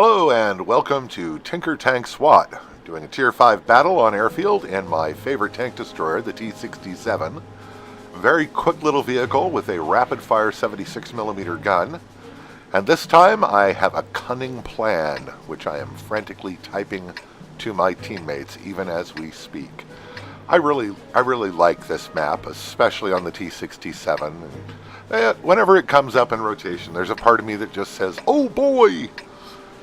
Hello and welcome to TinkerTanks-WoT, doing a Tier 5 battle on airfield in my favorite tank destroyer, the T-67. Very quick little vehicle with a rapid-fire 76mm gun. And this time I have a cunning plan, which I am frantically typing to my teammates even as we speak. I really like this map, especially on the T-67. And whenever it comes up in rotation, there's a part of me that just says, "Oh boy!"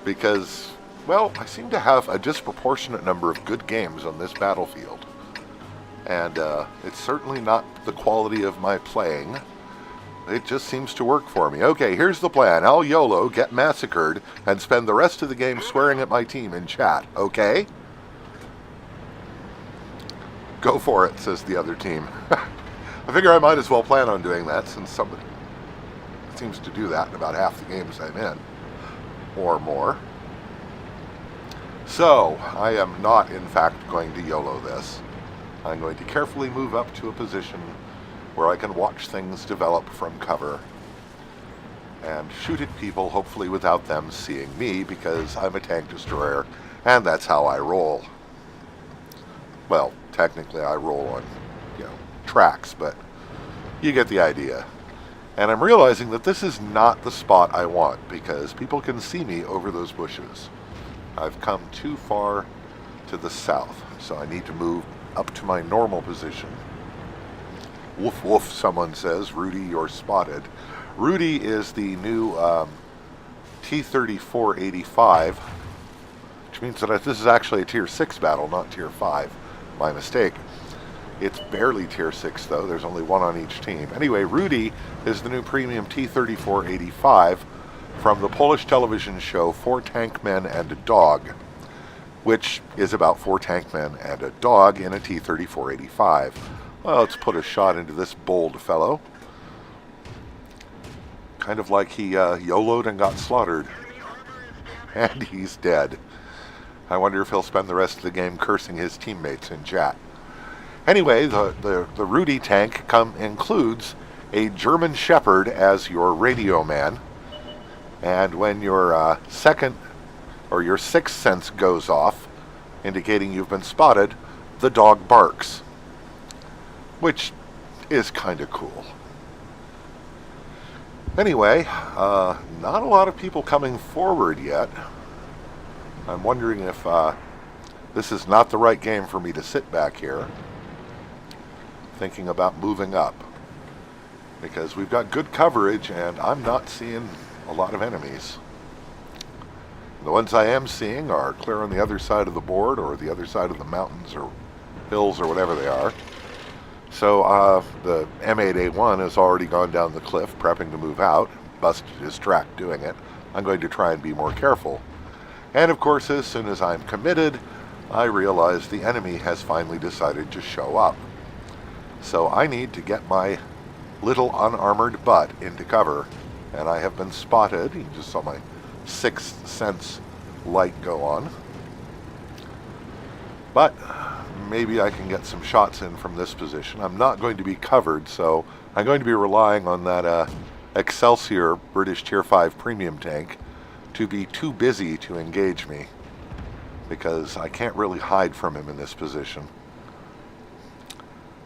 Because, well, I seem to have a disproportionate number of good games on this battlefield. And it's certainly not the quality of my playing. It just seems to work for me. Okay, here's the plan. I'll YOLO, get massacred, and spend the rest of the game swearing at my team in chat, okay? Go for it, says the other team. I figure I might as well plan on doing that, since somebody seems to do that in about half the games I'm in, or more. So, I am not, in fact, going to YOLO this. I'm going to carefully move up to a position where I can watch things develop from cover and shoot at people, hopefully without them seeing me, because I'm a tank destroyer, and that's how I roll. Well, technically I roll on, tracks, but you get the idea. And I'm realizing that this is not the spot I want, because people can see me over those bushes. I've come too far to the south, so I need to move up to my normal position. Woof woof, someone says. Rudy, you're spotted. Rudy is the new T-34-85, which means that this is actually a Tier 6 battle, not Tier 5. My mistake. It's barely Tier 6, though. There's only one on each team. Anyway, Rudy is the new premium T-34-85 from the Polish television show 4 Tank Men and a Dog, which is about 4 tank men and a dog in a T-34-85. Well, let's put a shot into this bold fellow. Kind of like he YOLO'd and got slaughtered. And he's dead. I wonder if he'll spend the rest of the game cursing his teammates in chat. Anyway, the Rudy tank includes a German Shepherd as your radio man. And when your second or your sixth sense goes off, indicating you've been spotted, the dog barks, which is kind of cool. Anyway, not a lot of people coming forward yet. I'm wondering if this is not the right game for me to sit back here, thinking about moving up, because we've got good coverage and I'm not seeing a lot of enemies. The ones I am seeing are clear on the other side of the board or the other side of the mountains or hills or whatever they are. So the M8A1 has already gone down the cliff prepping to move out, busted his track doing it. I'm going to try and be more careful. And of course, as soon as I'm committed, I realize the enemy has finally decided to show up. So I need to get my little unarmored butt into cover, and I have been spotted. You just saw my sixth sense light go on. But maybe I can get some shots in from this position. I'm not going to be covered, so I'm going to be relying on that Excelsior British Tier 5 premium tank to be too busy to engage me, because I can't really hide from him in this position.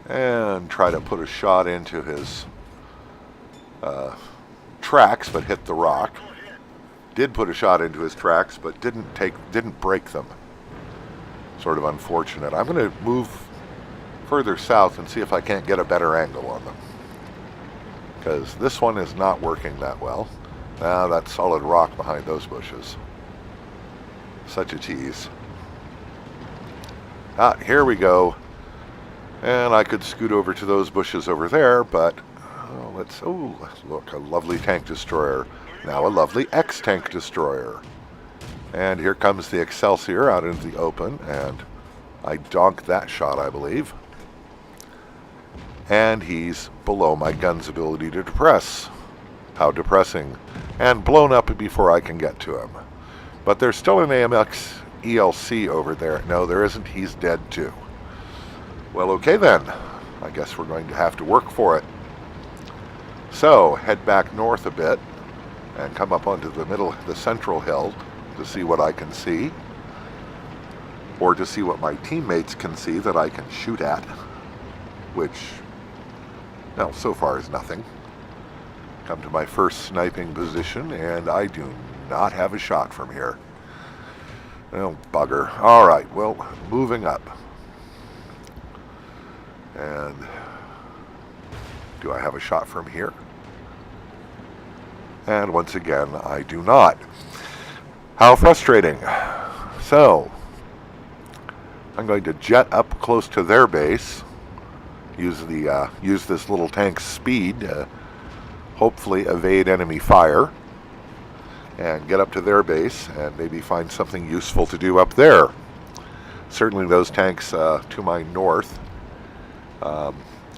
And try to put a shot into his tracks, but hit the rock. Did put a shot into his tracks, but didn't break them. Sort of unfortunate. I'm going to move further south and see if I can't get a better angle on them, because this one is not working that well. Ah, that solid rock behind those bushes. Such a tease. Ah, here we go. And I could scoot over to those bushes over there, but look, a lovely tank destroyer. Now a lovely X-tank destroyer. And here comes the Excelsior out into the open, and I donked that shot, I believe. And he's below my gun's ability to depress. How depressing. And blown up before I can get to him. But there's still an AMX ELC over there. No, there isn't. He's dead too. Well, okay then. I guess we're going to have to work for it. So, head back north a bit and come up onto the central hill to see what I can see, or to see what my teammates can see that I can shoot at, which, well, so far is nothing. Come to my first sniping position, and I do not have a shot from here. Oh, bugger. All right, well, moving up. And do I have a shot from here? And once again, I do not. How frustrating. So, I'm going to jet up close to their base, use this little tank's speed to hopefully evade enemy fire, and get up to their base and maybe find something useful to do up there. Certainly those tanks to my north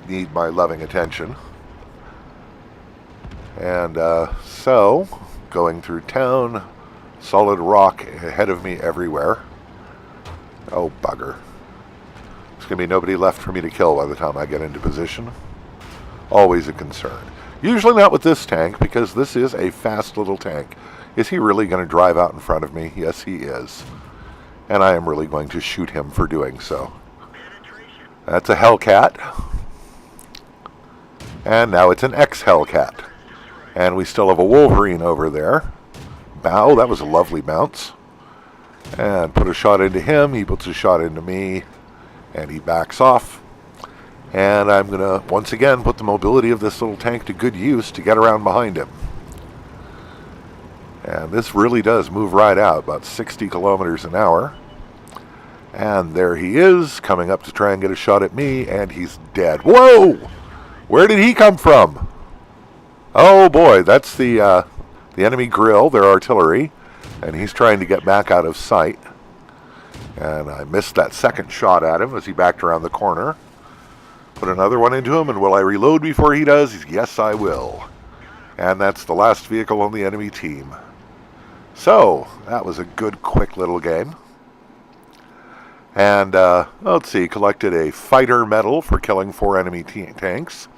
need my loving attention. And so, going through town, solid rock ahead of me everywhere. Oh, bugger. There's going to be nobody left for me to kill by the time I get into position. Always a concern. Usually not with this tank, because this is a fast little tank. Is he really going to drive out in front of me? Yes, he is. And I am really going to shoot him for doing so. That's a Hellcat. And now it's an ex-Hellcat. And we still have a Wolverine over there. Bow, that was a lovely bounce. And put a shot into him, he puts a shot into me, and he backs off. And I'm going to, once again, put the mobility of this little tank to good use to get around behind him. And this really does move right out, about 60 kilometers an hour. And there he is, coming up to try and get a shot at me, and he's dead. Whoa! Where did he come from? Oh boy, that's the enemy grill, their artillery, and he's trying to get back out of sight. And I missed that second shot at him as he backed around the corner. Put another one into him, and will I reload before he does? Yes, I will. And that's the last vehicle on the enemy team. So, that was a good, quick little game. And, let's see, collected a fighter medal for killing 4 enemy tanks.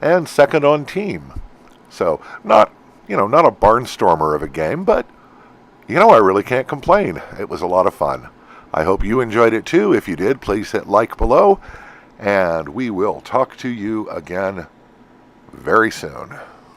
And second on team. So, not a barnstormer of a game, but, I really can't complain. It was a lot of fun. I hope you enjoyed it too. If you did, please hit like below. And we will talk to you again very soon.